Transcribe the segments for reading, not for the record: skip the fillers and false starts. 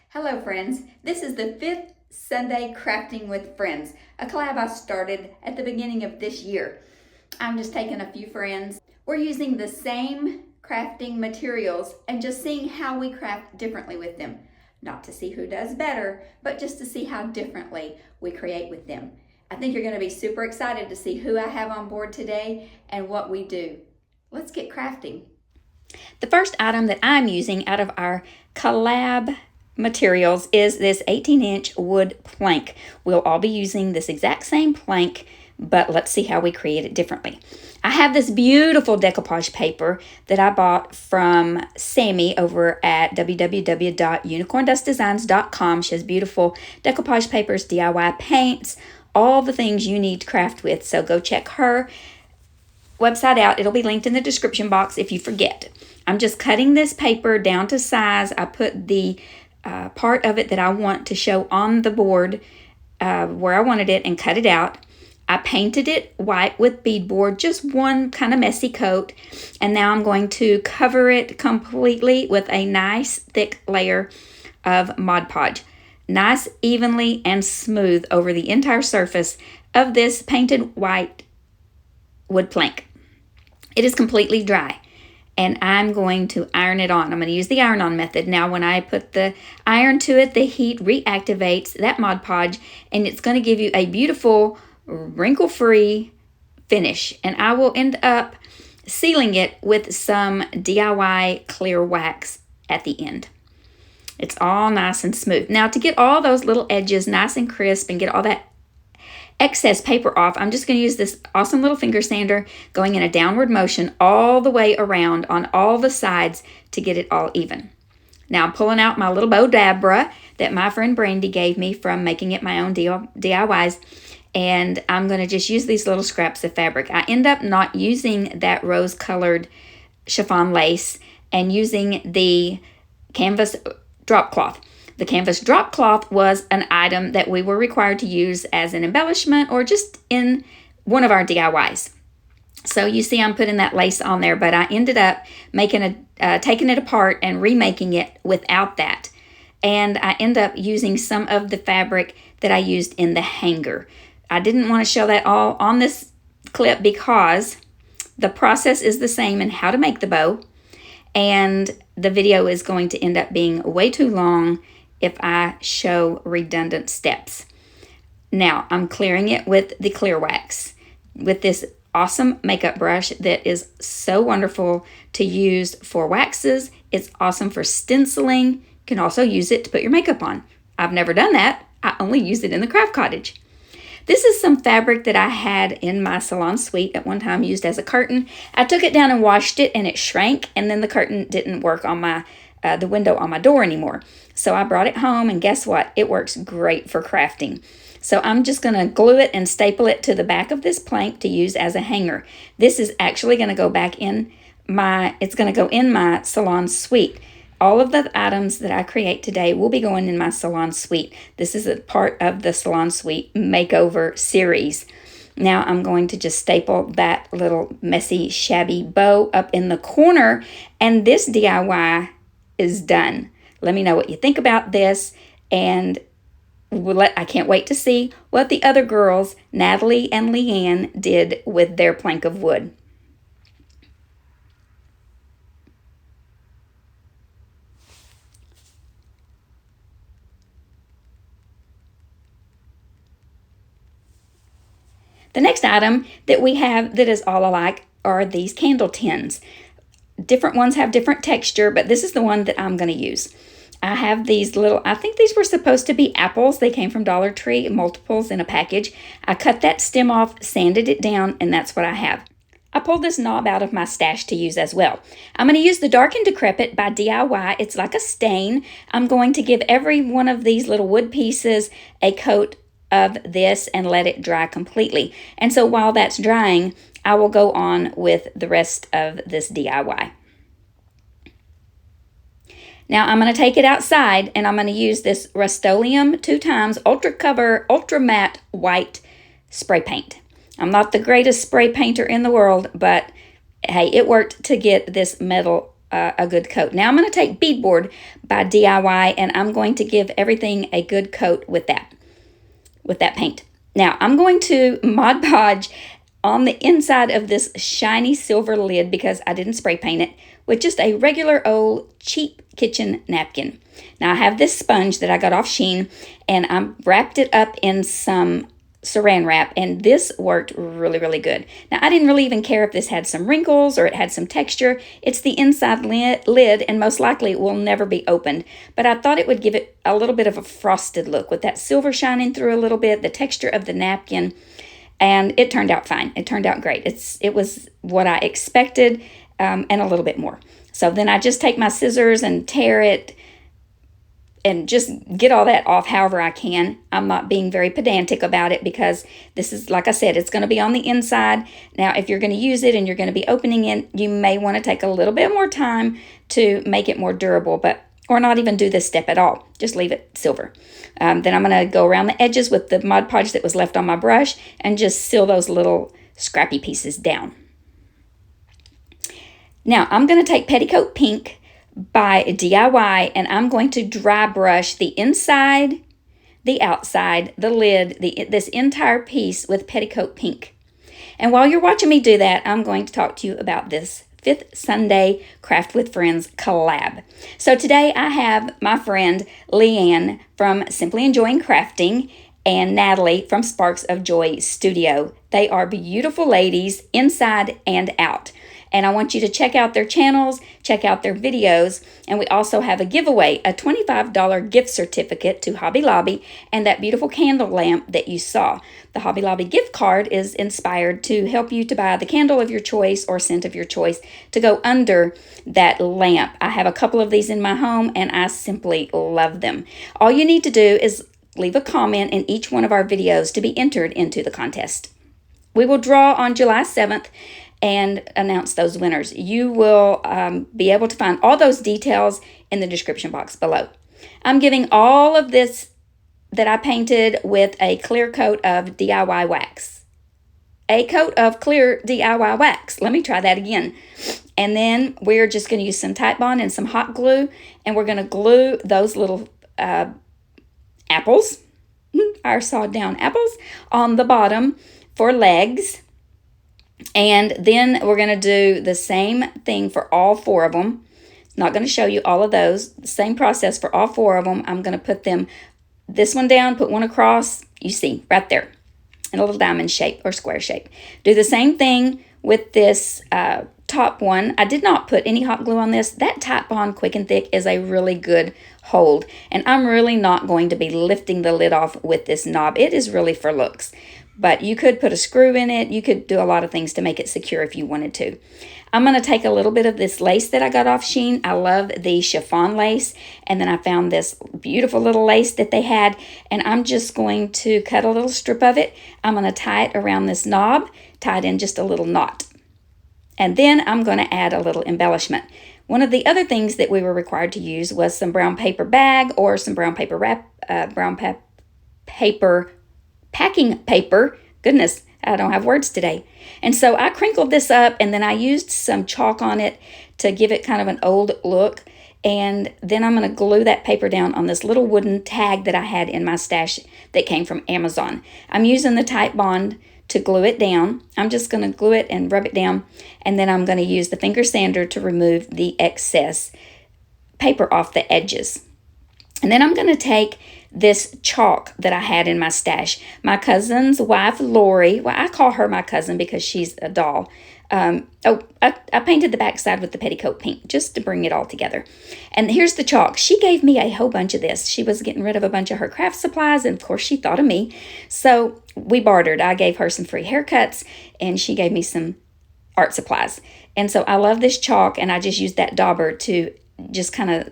Hello friends, this is the 5th Sunday Crafting with Friends, a collab I started at the beginning of this year. I'm just taking a few friends. We're using the same crafting materials and just seeing how we craft differently with them. Not to see who does better, but just to see how differently we create with them. I think you're going to be super excited to see who I have on board today and what we do. Let's get crafting. The first item that I'm using out of our collab materials is this 18-inch wood plank. We'll all be using this exact same plank, but let's see how we create it differently. I have this beautiful decoupage paper that I bought from Sammy over at www.unicorndustdesigns.com. She has beautiful decoupage papers, DIY paints, all the things you need to craft with. So go check her website out. It'll be linked in the description box if you forget. I'm just cutting this paper down to size. I put the part of it that I want to show on the board where I wanted it and cut it out. I painted it white with beadboard, just one kind of messy coat, and now I'm going to cover it completely with a nice thick layer of Mod Podge. Nice, evenly, and smooth over the entire surface of this painted white wood plank. It is completely dry, and I'm going to iron it on. I'm going to use the iron-on method. Now, when I put the iron to it, the heat reactivates that Mod Podge, and it's going to give you a beautiful wrinkle-free finish. And I will end up sealing it with some DIY clear wax at the end. It's all nice and smooth. Now, to get all those little edges nice and crisp and get all that excess paper off, I'm just going to use this awesome little finger sander going in a downward motion all the way around on all the sides to get it all even. Now I'm pulling out my little bow dabra that my friend Brandy gave me from making it my own DIYs, and I'm going to just use these little scraps of fabric. I end up not using that rose colored chiffon lace and using the canvas drop cloth. The canvas drop cloth was an item that we were required to use as an embellishment or just in one of our DIYs. So you see I'm putting that lace on there, but I ended up taking it apart and remaking it without that. And I end up using some of the fabric that I used in the hanger. I didn't want to show that all on this clip because the process is the same in how to make the bow, and the video is going to end up being way too long if I show redundant steps. Now I'm clearing it with the clear wax with this awesome makeup brush that is so wonderful to use for waxes. It's awesome for stenciling. You can also use it to put your makeup on. I've never done that. I only use it in the craft cottage. This is some fabric that I had in my salon suite at one time used as a curtain. I took it down and washed it and it shrank, and then the curtain didn't work on my the window on my door anymore. So I brought it home, and guess what? It works great for crafting. So I'm just going to glue it and staple it to the back of this plank to use as a hanger. This is actually going to go back in it's going to go in my salon suite. All of the items that I create today will be going in my salon suite. This is a part of the salon suite makeover series. Now I'm going to just staple that little messy shabby bow up in the corner, and this DIY is done. Let me know what you think about this, and I can't wait to see what the other girls, Natalie and Lianne, did with their plank of wood. The next item that we have that is all alike are these candle tins. Different ones have different texture, but this is the one that I'm going to use. I have these little, I think these were supposed to be apples. They came from Dollar Tree, multiples in a package. I cut that stem off, sanded it down, and that's what I have. I pulled this knob out of my stash to use as well. I'm going to use the Dark and Decrepit by DIY. It's like a stain. I'm going to give every one of these little wood pieces a coat of this and let it dry completely. And so while that's drying, I will go on with the rest of this DIY. Now I'm going to take it outside, and I'm going to use this Rust-Oleum 2x Ultra Cover Ultra Matte White spray paint. I'm not the greatest spray painter in the world, but hey, it worked to get this metal a good coat. Now I'm going to take beadboard by DIY, and I'm going to give everything a good coat with that paint. Now I'm going to Mod Podge on the inside of this shiny silver lid, because I didn't spray paint it, with just a regular old cheap kitchen napkin. Now I have this sponge that I got off Shein, and I wrapped it up in some saran wrap, and this worked really, really good. Now I didn't really even care if this had some wrinkles or it had some texture. It's the inside lid, and most likely it will never be opened, but I thought it would give it a little bit of a frosted look with that silver shining through a little bit, the texture of the napkin, and it turned out fine. It turned out great. It was what I expected, and a little bit more. So then I just take my scissors and tear it and just get all that off however I can. I'm not being very pedantic about it, because this is, like I said, it's going to be on the inside. Now, if you're going to use it and you're going to be opening it, you may want to take a little bit more time to make it more durable, or not even do this step at all. Just leave it silver. Then I'm going to go around the edges with the Mod Podge that was left on my brush and just seal those little scrappy pieces down. Now I'm going to take Petticoat Pink by DIY, and I'm going to dry brush the inside, the outside, the lid, this entire piece with Petticoat Pink. And while you're watching me do that, I'm going to talk to you about this Fifth Sunday Craft with Friends collab. So today I have my friend Lianne from Simply Enjoying Crafting and Natalie from Sparks of Joy Studio. They are beautiful ladies inside and out. And I want you to check out their channels, check out their videos, and we also have a giveaway, a $25 gift certificate to Hobby Lobby, and that beautiful candle lamp that you saw. The Hobby Lobby gift card is inspired to help you to buy the candle of your choice or scent of your choice to go under that lamp. I have a couple of these in my home, and I simply love them. All you need to do is leave a comment in each one of our videos to be entered into the contest. We will draw on July 7th and announce those winners. You will be able to find all those details in the description box below. I'm giving all of this that I painted with a clear coat of DIY wax. A coat of clear DIY wax. Let me try that again. And then we're just going to use some Titebond and some hot glue, and we're going to glue those little apples, our sawed down apples, on the bottom for legs. And then we're going to do the same thing for all four of them. It's not going to show you all of those. Same process for all four of them. I'm going to put them, this one down, put one across, you see, right there, in a little diamond shape or square shape. Do the same thing with this top one. I did not put any hot glue on this. That Titebond Quick and Thick is a really good hold. And I'm really not going to be lifting the lid off with this knob. It is really for looks. But you could put a screw in it. You could do a lot of things to make it secure if you wanted to. I'm going to take a little bit of this lace that I got off Shein. I love the chiffon lace. And then I found this beautiful little lace that they had. And I'm just going to cut a little strip of it. I'm going to tie it around this knob, tie it in just a little knot. And then I'm going to add a little embellishment. One of the other things that we were required to use was some brown paper bag or some brown paper wrap, packing paper. Goodness, I don't have words today. And so I crinkled this up, and then I used some chalk on it to give it kind of an old look. And then I'm going to glue that paper down on this little wooden tag that I had in my stash that came from Amazon. I'm using the Titebond to glue it down. I'm just going to glue it and rub it down, and then I'm going to use the finger sander to remove the excess paper off the edges. And then I'm going to take this chalk that I had in my stash. My cousin's wife, Lori, well, I call her my cousin because she's a doll. I painted the backside with the Petticoat Pink just to bring it all together. And here's the chalk. She gave me a whole bunch of this. She was getting rid of a bunch of her craft supplies, and of course she thought of me. So we bartered. I gave her some free haircuts, and she gave me some art supplies. And so I love this chalk, and I just used that dauber to just kind of,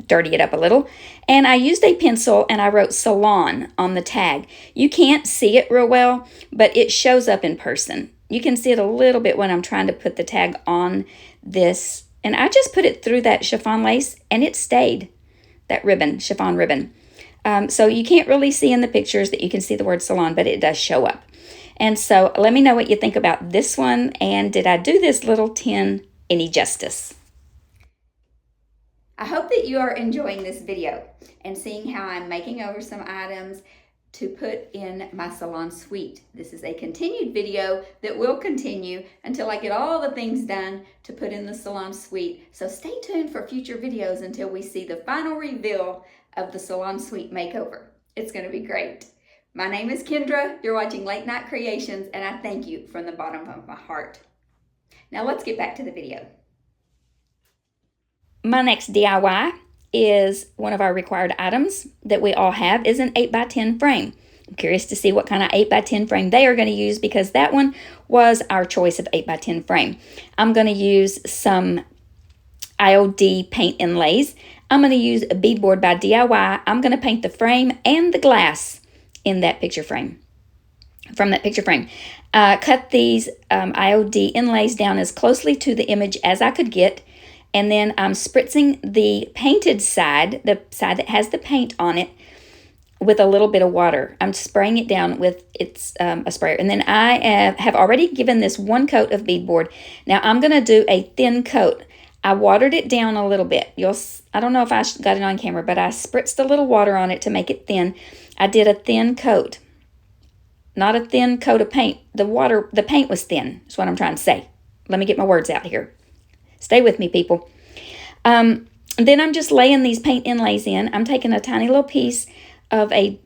dirty it up a little. And I used a pencil, and I wrote salon on the tag. You can't see it real well, but it shows up in person. You can see it a little bit when I'm trying to put the tag on this. And I just put it through that chiffon lace, and it stayed, that ribbon, chiffon ribbon. So you can't really see in the pictures that you can see the word salon, but it does show up. And so let me know what you think about this one, and did I do this little tin any justice? I hope that you are enjoying this video and seeing how I'm making over some items to put in my salon suite. This is a continued video that will continue until I get all the things done to put in the salon suite. So stay tuned for future videos until we see the final reveal of the salon suite makeover. It's going to be great. My name is Kendra. You're watching Late Night Creations, and I thank you from the bottom of my heart. Now let's get back to the video. My next DIY is one of our required items that we all have is an 8x10 frame. I'm curious to see what kind of 8x10 frame they are going to use because that one was our choice of 8x10 frame. I'm going to use some IOD paint inlays. I'm going to use a beadboard by DIY. I'm going to paint the frame and the glass in that picture frame. From that picture frame. Cut these IOD inlays down as closely to the image as I could get. And then I'm spritzing the painted side, the side that has the paint on it, with a little bit of water. I'm spraying it down with a sprayer. And then I have already given this one coat of beadboard. Now I'm going to do a thin coat. I watered it down a little bit. I don't know if I got it on camera, but I spritzed a little water on it to make it thin. I did a thin coat. Not a thin coat of paint. The paint was thin, is what I'm trying to say. Let me get my words out here. Stay with me, people. Then I'm just laying these paint inlays in. I'm taking a tiny little piece of a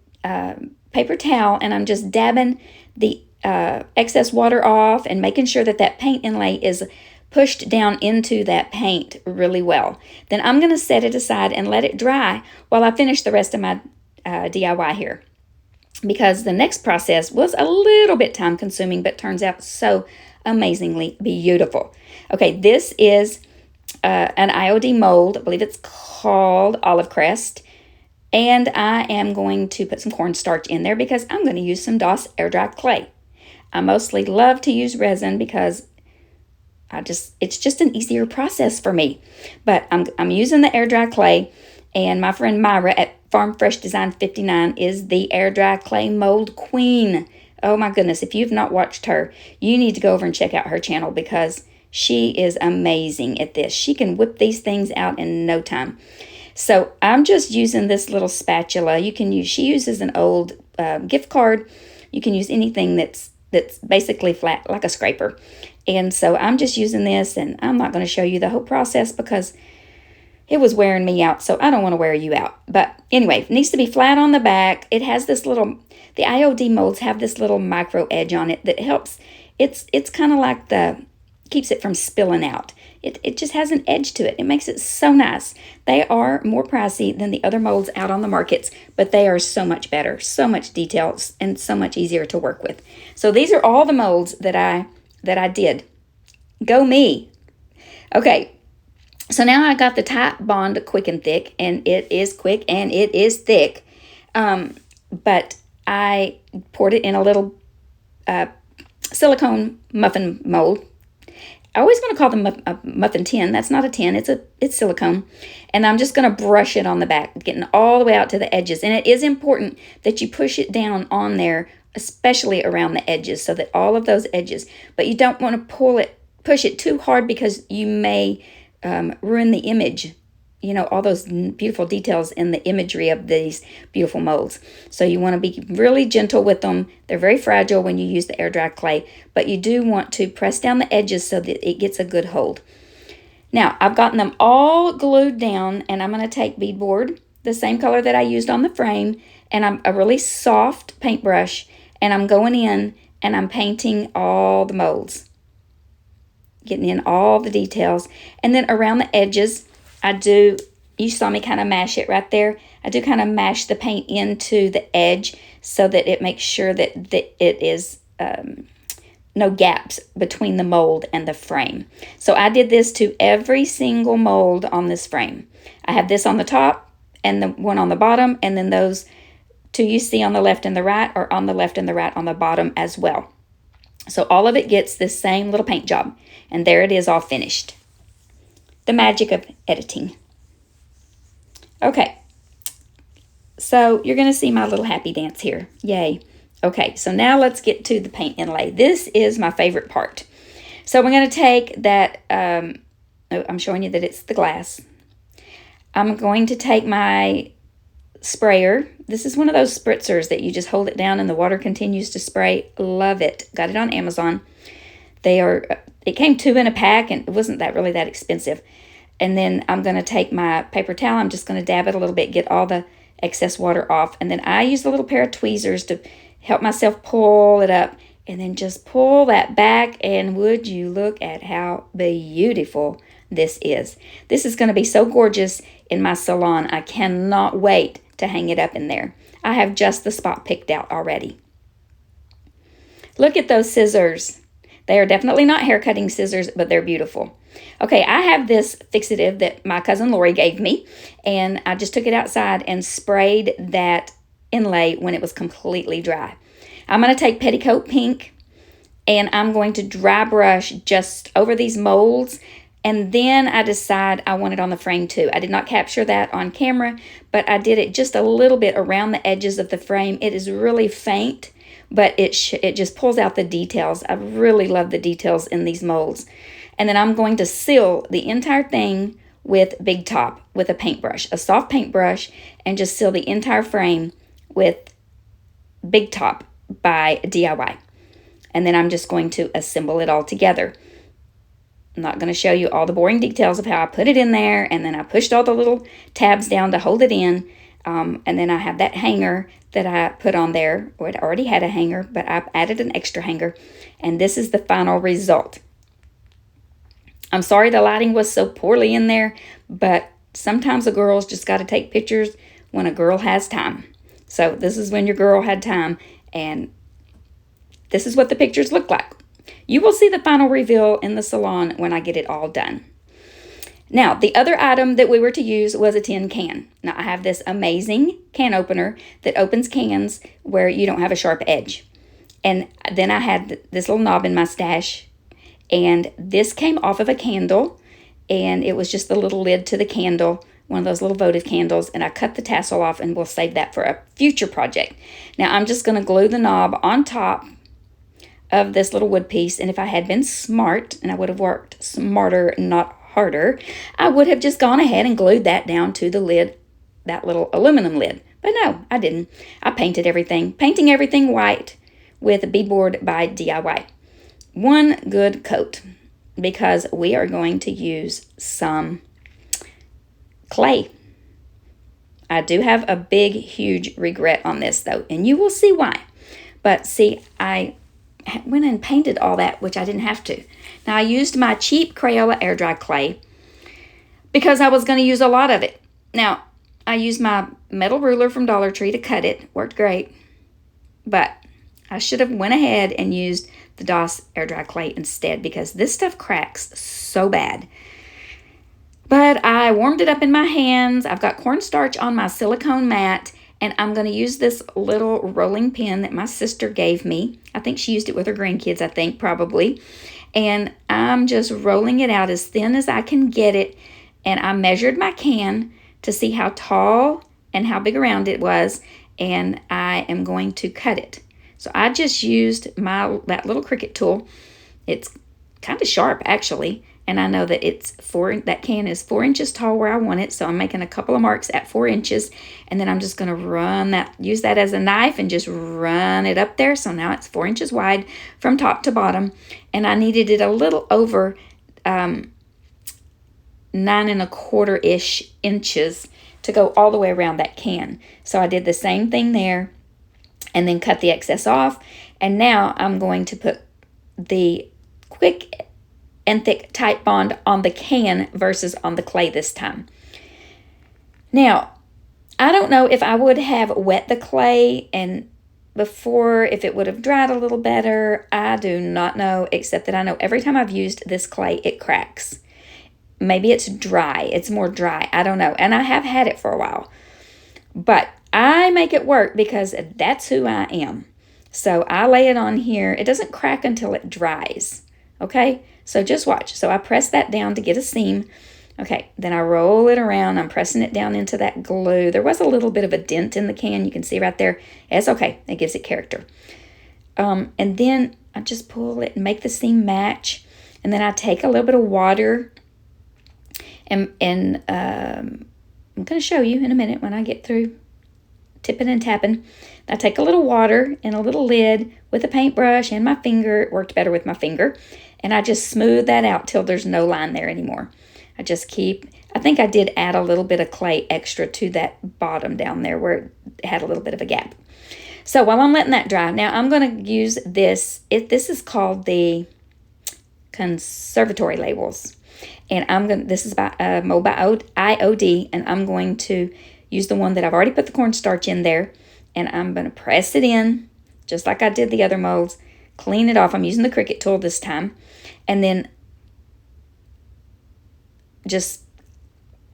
paper towel and I'm just dabbing the excess water off and making sure that that paint inlay is pushed down into that paint really well. Then I'm going to set it aside and let it dry while I finish the rest of my DIY here. Because the next process was a little bit time consuming, but turns out so amazingly beautiful. Okay, this is an IOD mold. I believe it's called Olive Crest. And I am going to put some cornstarch in there because I'm going to use some DOS air dry clay. I mostly love to use resin because it's just an easier process for me. But I'm using the air dry clay, and my friend Myra at Farm Fresh Design 59 is the air dry clay mold queen. Oh my goodness, if you've not watched her, you need to go over and check out her channel because she is amazing at this. She can whip these things out in no time. So I'm just using this little spatula. She uses an old gift card. You can use anything that's basically flat, like a scraper. And so I'm just using this, and I'm not going to show you the whole process because it was wearing me out, so I don't want to wear you out. But anyway, it needs to be flat on the back. It has this little, the IOD molds have this little micro edge on it that helps. It's kind of like keeps it from spilling out. It just has an edge to it. It makes it so nice. They are more pricey than the other molds out on the markets, but they are so much better, so much details, and so much easier to work with. So these are all the molds that I did. Go me. Okay. So now I got the Type Bond Quick and Thick, and it is quick and it is thick. But I poured it in a little silicone muffin mold. I always want to call them a muffin tin. That's not a tin. It's silicone. And I'm just going to brush it on the back, getting all the way out to the edges. And it is important that you push it down on there, especially around the edges, so that all of those edges. But you don't want to push it too hard because you may ruin the image, all those beautiful details in the imagery of these beautiful molds. So you want to be really gentle with them. They're very fragile when you use the air dry clay, but you do want to press down the edges so that it gets a good hold. Now I've gotten them all glued down, and I'm going to take beadboard, the same color that I used on the frame, and I'm a really soft paintbrush, and I'm going in and I'm painting all the molds. Getting in all the details. And then around the edges, you saw me kind of mash it right there. I do kind of mash the paint into the edge so that it makes sure that it is no gaps between the mold and the frame. So I did this to every single mold on this frame. I have this on the top and the one on the bottom, and then those two you see on the left and the right are on the left and the right on the bottom as well. So all of it gets this same little paint job. And there it is all finished. The magic of editing. Okay. So you're going to see my little happy dance here. Yay. Okay, so now let's get to the paint inlay. This is my favorite part. So we're going to take that, I'm showing you that it's the glass. I'm going to take my sprayer. This is one of those spritzers that you just hold it down and the water continues to spray. Love it. Got it on Amazon. It came 2 in a pack and it wasn't really that expensive. And then I'm going to take my paper towel. I'm just going to dab it a little bit, get all the excess water off. And then I use a little pair of tweezers to help myself pull it up. And then just pull that back. And would you look at how beautiful this is. This is going to be so gorgeous in my salon. I cannot wait to hang it up in there. I have just the spot picked out already. Look at those scissors. They are definitely not hair cutting scissors, but they're beautiful. Okay, I have this fixative that my cousin Lori gave me, and I just took it outside and sprayed that inlay when it was completely dry. I'm going to take Petticoat Pink, and I'm going to dry brush just over these molds, and then I decide I want it on the frame too. I did not capture that on camera, but I did it just a little bit around the edges of the frame. It is really faint, but it just pulls out the details. I really love the details in these molds. And then I'm going to seal the entire thing with Big Top with a paintbrush, a soft paintbrush, and just seal the entire frame with Big Top by DIY. And then I'm just going to assemble it all together. I'm not going to show you all the boring details of how I put it in there, and then I pushed all the little tabs down to hold it in. And then I have that hanger that I put on there. Or it already had a hanger, but I added an extra hanger. And this is the final result. I'm sorry the lighting was so poorly in there, but sometimes a girl's just got to take pictures when a girl has time. So this is when your girl had time, and this is what the pictures look like. You will see the final reveal in the salon when I get it all done. Now, the other item that we were to use was a tin can. Now, I have this amazing can opener that opens cans where you don't have a sharp edge. And then I had this little knob in my stash, and this came off of a candle, and it was just the little lid to the candle, one of those little votive candles, and I cut the tassel off, and we'll save that for a future project. Now, I'm just going to glue the knob on top of this little wood piece, and if I had been smart, and I would have worked smarter, not harder, I would have just gone ahead and glued that down to the lid, that little aluminum lid. But no, I didn't. I painted everything, painting everything white with beadboard by DIY. One good coat, because we are going to use some clay. I do have a big, huge regret on this though, and you will see why. But see, I went and painted all that, which I didn't have to. Now, I used my cheap Crayola air dry clay because I was going to use a lot of it. Now, I used my metal ruler from Dollar Tree to cut it. Worked great. But I should have went ahead and used the DOS air dry clay instead, because this stuff cracks so bad. But I warmed it up in my hands. I've got cornstarch on my silicone mat, and I'm going to use this little rolling pin that my sister gave me. I think she used it with her grandkids, probably. And I'm just rolling it out as thin as I can get it. And I measured my can to see how tall and how big around it was. And I am going to cut it. So I just used that little Cricut tool. It's kind of sharp, actually. And I know that that can is 4 inches tall where I want it. So I'm making a couple of marks at 4 inches. And then I'm just going to use that as a knife and just run it up there. So now it's 4 inches wide from top to bottom. And I needed it a little over 9 1/4-ish inches to go all the way around that can. So I did the same thing there and then cut the excess off. And now I'm going to put the quick and thick Tite Bond on the can versus on the clay this time. Now, I don't know if I would have wet the clay and before, if it would have dried a little better. I do not know, except that I know every time I've used this clay, it cracks. Maybe it's dry. It's more dry. I don't know. And I have had it for a while. But I make it work because that's who I am. So I lay it on here. It doesn't crack until it dries. Okay? So just watch. So I press that down to get a seam. Okay, then I roll it around. I'm pressing it down into that glue. There was a little bit of a dent in the can. You can see right there. It's okay. It gives it character. And then I just pull it and make the seam match. And then I take a little bit of water and I'm going to show you in a minute when I get through tipping and tapping. I take a little water and a little lid with a paintbrush and my finger. It worked better with my finger. And I just smooth that out till there's no line there anymore. I think I did add a little bit of clay extra to that bottom down there where it had a little bit of a gap. So while I'm letting that dry, now I'm going to use this. This is called the Conservatory Labels. And this is by mold by IOD, and I'm going to use the one that I've already put the cornstarch in there, and I'm going to press it in just like I did the other molds. Clean it off. I'm using the Cricut tool this time, and then just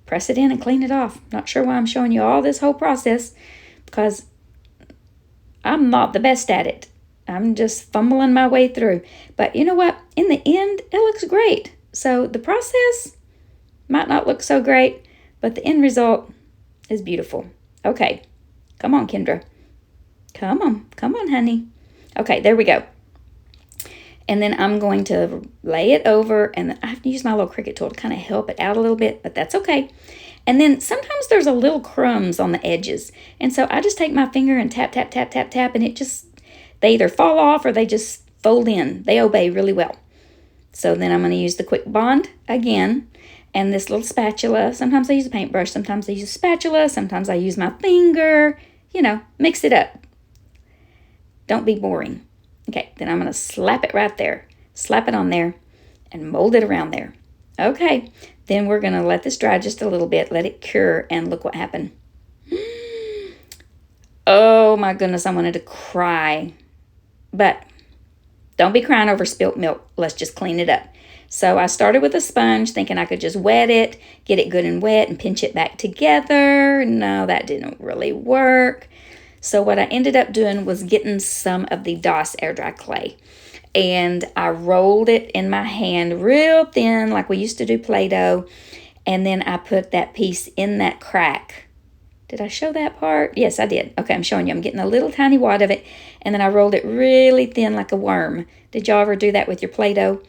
press it in and clean it off. Not sure why I'm showing you all this whole process, because I'm not the best at it. I'm just fumbling my way through. But you know what? In the end, it looks great. So the process might not look so great, but the end result is beautiful. Okay, come on, Kendra. Come on, honey. Okay, there we go. And then I'm going to lay it over, and I have to use my little Cricut tool to kind of help it out a little bit, but that's okay. And then sometimes there's a little crumbs on the edges. And so I just take my finger and tap, tap, tap, tap, tap, and they either fall off or they just fold in. They obey really well. So then I'm going to use the Quick Bond again, and this little spatula. Sometimes I use a paintbrush, sometimes I use a spatula, sometimes I use my finger. Mix it up. Don't be boring. Okay, then I'm going to slap it right there. Slap it on there and mold it around there. Okay, then we're going to let this dry just a little bit, let it cure, and look what happened. Oh my goodness, I wanted to cry. But don't be crying over spilt milk. Let's just clean it up. So I started with a sponge thinking I could just wet it, get it good and wet, and pinch it back together. No, that didn't really work. So what I ended up doing was getting some of the DOS air dry clay. And I rolled it in my hand real thin like we used to do Play-Doh. And then I put that piece in that crack. Did I show that part? Yes, I did. Okay, I'm showing you. I'm getting a little tiny wad of it. And then I rolled it really thin like a worm. Did y'all ever do that with your Play-Doh?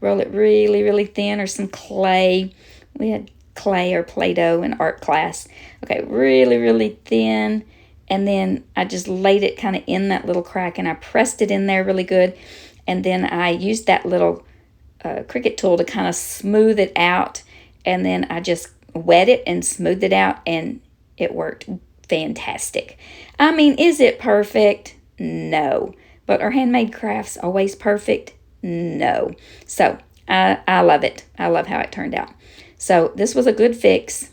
Roll it really, really thin, or some clay. We had clay or Play-Doh in art class. Okay, really, really thin. And then I just laid it kind of in that little crack, and I pressed it in there really good. And then I used that little Cricut tool to kind of smooth it out. And then I just wet it and smoothed it out, and it worked fantastic. I mean, is it perfect? No. But are handmade crafts always perfect? No. So I love it. I love how it turned out. So this was a good fix.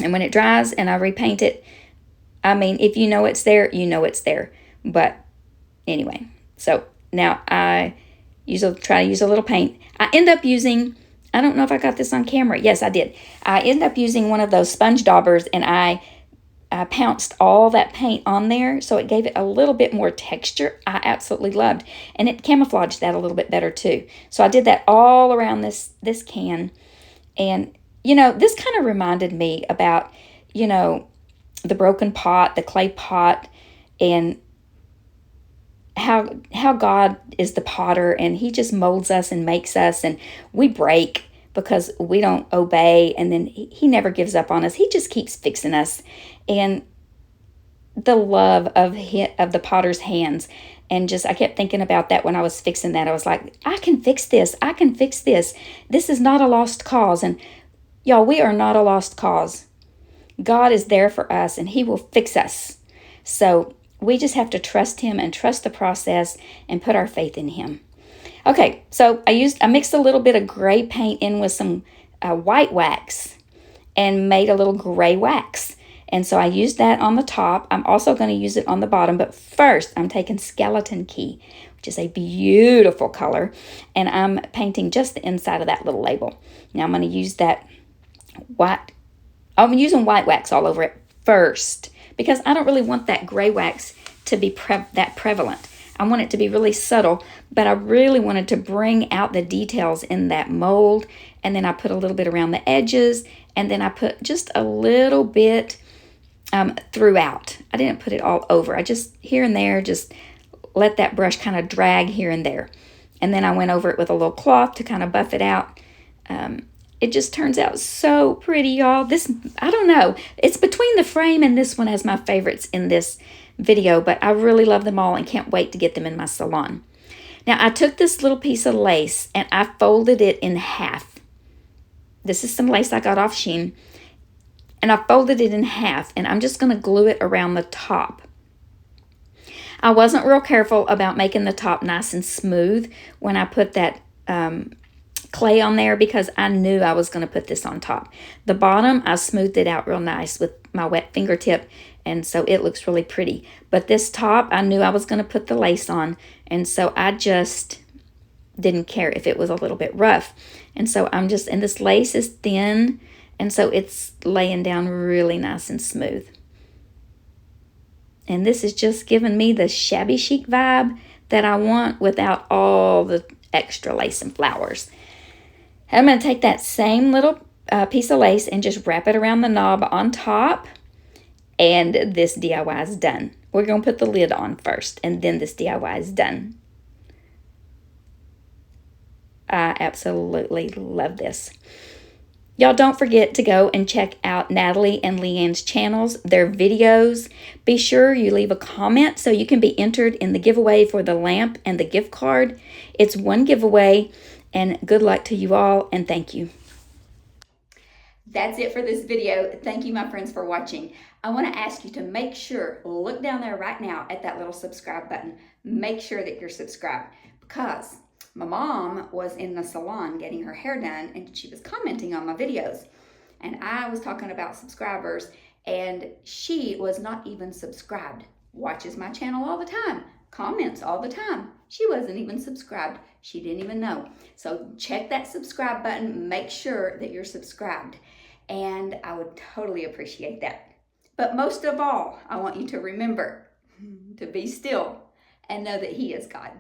And when it dries and I repaint it, I mean, if you know it's there, you know it's there. But anyway, so now I try to use a little paint. I end up using, I don't know if I got this on camera. Yes, I did. I ended up using one of those sponge daubers, and I pounced all that paint on there, so it gave it a little bit more texture. I absolutely loved, and it camouflaged that a little bit better too. So I did that all around this can, and this kind of reminded me about the broken pot, the clay pot, and how God is the potter, and he just molds us and makes us, and we break because we don't obey, and then he never gives up on us. He just keeps fixing us. And the love of the potter's hands, and I kept thinking about that when I was fixing that. I was like, I can fix this. I can fix this. This is not a lost cause. And y'all, we are not a lost cause. God is there for us, and he will fix us. So we just have to trust him and trust the process and put our faith in him. Okay, so I mixed a little bit of gray paint in with some white wax and made a little gray wax. And so I used that on the top. I'm also going to use it on the bottom, but first I'm taking Skeleton Key, which is a beautiful color, and I'm painting just the inside of that little label. Now I'm going to use that white. I'm using white wax all over it first, because I don't really want that gray wax to be that prevalent. I want it to be really subtle, but I really wanted to bring out the details in that mold. And then I put a little bit around the edges, and then I put just a little bit throughout. I didn't put it all over. I just here and there, just let that brush kind of drag here and there. And then I went over it with a little cloth to kind of buff it out. It just turns out so pretty, y'all. This, I don't know. It's between the frame and this one as my favorites in this video, but I really love them all and can't wait to get them in my salon. Now, I took this little piece of lace and I folded it in half. This is some lace I got off Shein. And I folded it in half, and I'm just going to glue it around the top. I wasn't real careful about making the top nice and smooth when I put that clay on there because I knew I was going to put this on top. The bottom, I smoothed it out real nice with my wet fingertip, and so it looks really pretty. But this top, I knew I was going to put the lace on, and so I just didn't care if it was a little bit rough. And so and this lace is thin, and so it's laying down really nice and smooth. And this is just giving me the shabby chic vibe that I want without all the extra lace and flowers. I'm going to take that same little piece of lace and just wrap it around the knob on top. And this DIY is done. We're going to put the lid on first, and then this DIY is done. I absolutely love this. Y'all don't forget to go and check out Natalie and Lianne's channels, their videos. Be sure you leave a comment so you can be entered in the giveaway for the lamp and the gift card. It's one giveaway, and good luck to you all, and thank you. That's it for this video. Thank you, my friends, for watching. I want to ask you to make sure, look down there right now at that little subscribe button. Make sure that you're subscribed, because my mom was in the salon getting her hair done, and she was commenting on my videos. And I was talking about subscribers, and she was not even subscribed. Watches my channel all the time, comments all the time. She wasn't even subscribed. She didn't even know. So check that subscribe button. Make sure that you're subscribed. And I would totally appreciate that. But most of all, I want you to remember to be still and know that He is God.